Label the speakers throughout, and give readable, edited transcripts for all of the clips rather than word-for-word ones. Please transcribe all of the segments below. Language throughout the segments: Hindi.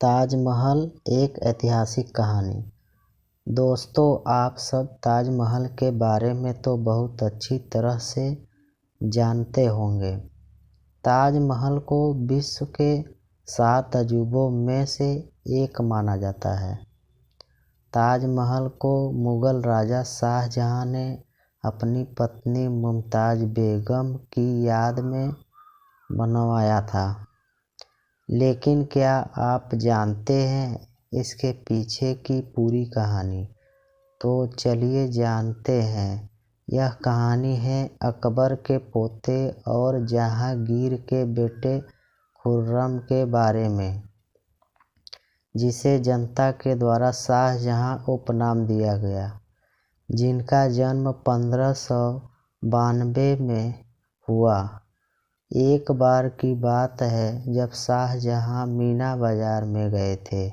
Speaker 1: ताजमहल एक ऐतिहासिक कहानी। दोस्तों, आप सब ताजमहल के बारे में तो बहुत अच्छी तरह से जानते होंगे। ताजमहल को विश्व के 7 अजूबों में से एक माना जाता है। ताजमहल को मुगल राजा शाहजहां ने अपनी पत्नी मुमताज बेगम की याद में बनवाया था। लेकिन क्या आप जानते हैं इसके पीछे की पूरी कहानी? तो चलिए जानते हैं। यह कहानी है अकबर के पोते और जहांगीर के बेटे खुर्रम के बारे में, जिसे जनता के द्वारा शाहजहां उपनाम दिया गया, जिनका जन्म 1592 में हुआ। एक बार की बात है जब शाहजहां मीना बाजार में गए थे।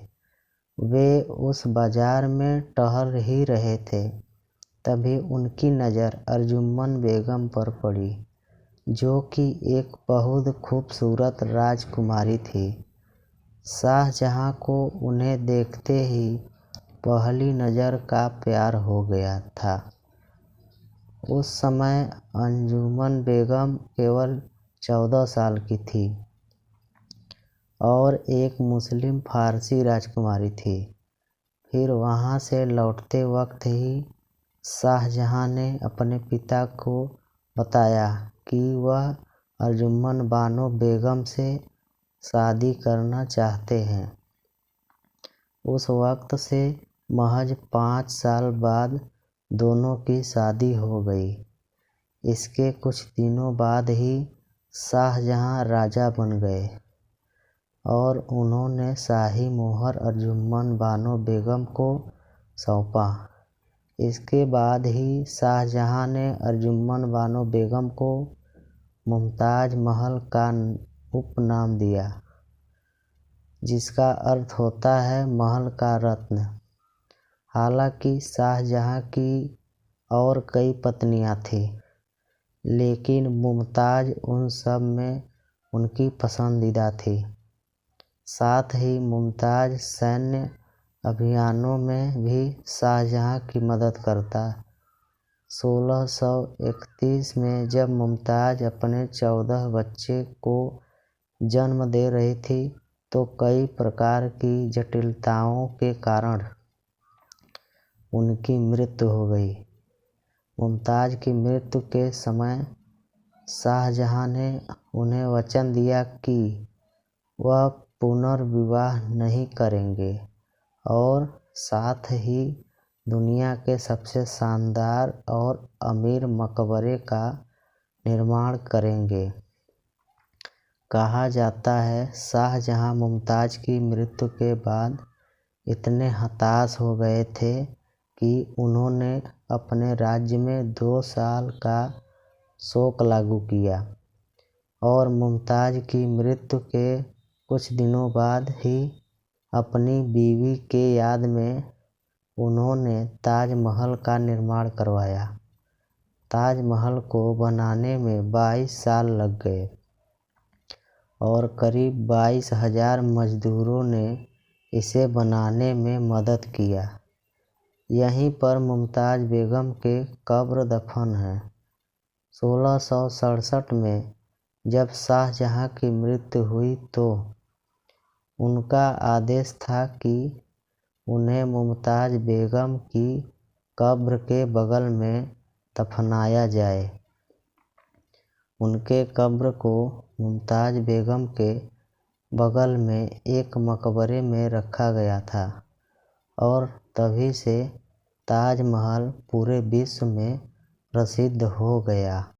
Speaker 1: वे उस बाजार में टहल ही रहे थे, तभी उनकी नज़र अर्जुमन बेगम पर पड़ी, जो कि एक बहुत खूबसूरत राजकुमारी थी। शाहजहां को उन्हें देखते ही पहली नज़र का प्यार हो गया था। उस समय अंजुमन बेगम केवल 14 साल की थी और एक मुस्लिम फारसी राजकुमारी थी। फिर वहां से लौटते वक्त ही शाहजहां ने अपने पिता को बताया कि वह अर्जुमन बानो बेगम से शादी करना चाहते हैं। उस वक्त से महज 5 साल बाद दोनों की शादी हो गई। इसके कुछ दिनों बाद ही शाहजहां राजा बन गए और उन्होंने शाही मोहर अर्जुमन बानो बेगम को सौंपा। इसके बाद ही शाहजहां ने अर्जुमन बानो बेगम को मुमताज महल का उपनाम दिया, जिसका अर्थ होता है महल का रत्न। हालांकि शाहजहां की और कई पत्नियां थीं, लेकिन मुमताज उन सब में उनकी पसंदीदा थी। साथ ही मुमताज सैन्य अभियानों में भी शाहजहां की मदद करता। 1631 में जब मुमताज अपने 14 बच्चे को जन्म दे रही थी, तो कई प्रकार की जटिलताओं के कारण उनकी मृत्यु हो गई। मुमताज की मृत्यु के समय शाहजहां ने उन्हें वचन दिया कि वह पुनर्विवाह नहीं करेंगे और साथ ही दुनिया के सबसे शानदार और अमीर मकबरे का निर्माण करेंगे। कहा जाता है शाहजहां मुमताज की मृत्यु के बाद इतने हताश हो गए थे कि उन्होंने अपने राज्य में 2 साल का शोक लागू किया और मुमताज की मृत्यु के कुछ दिनों बाद ही अपनी बीवी के याद में उन्होंने ताजमहल का निर्माण करवाया। ताजमहल को बनाने में 22 साल लग गए और करीब 22,000 मजदूरों ने इसे बनाने में मदद किया। यहीं पर मुमताज बेगम के कब्र दफन है। 1667 में जब शाहजहां की मृत्यु हुई तो उनका आदेश था कि उन्हें मुमताज बेगम की कब्र के बगल में दफनाया जाए। उनके कब्र को मुमताज बेगम के बगल में एक मकबरे में रखा गया था और तभी से ताजमहल पूरे विश्व में प्रसिद्ध हो गया।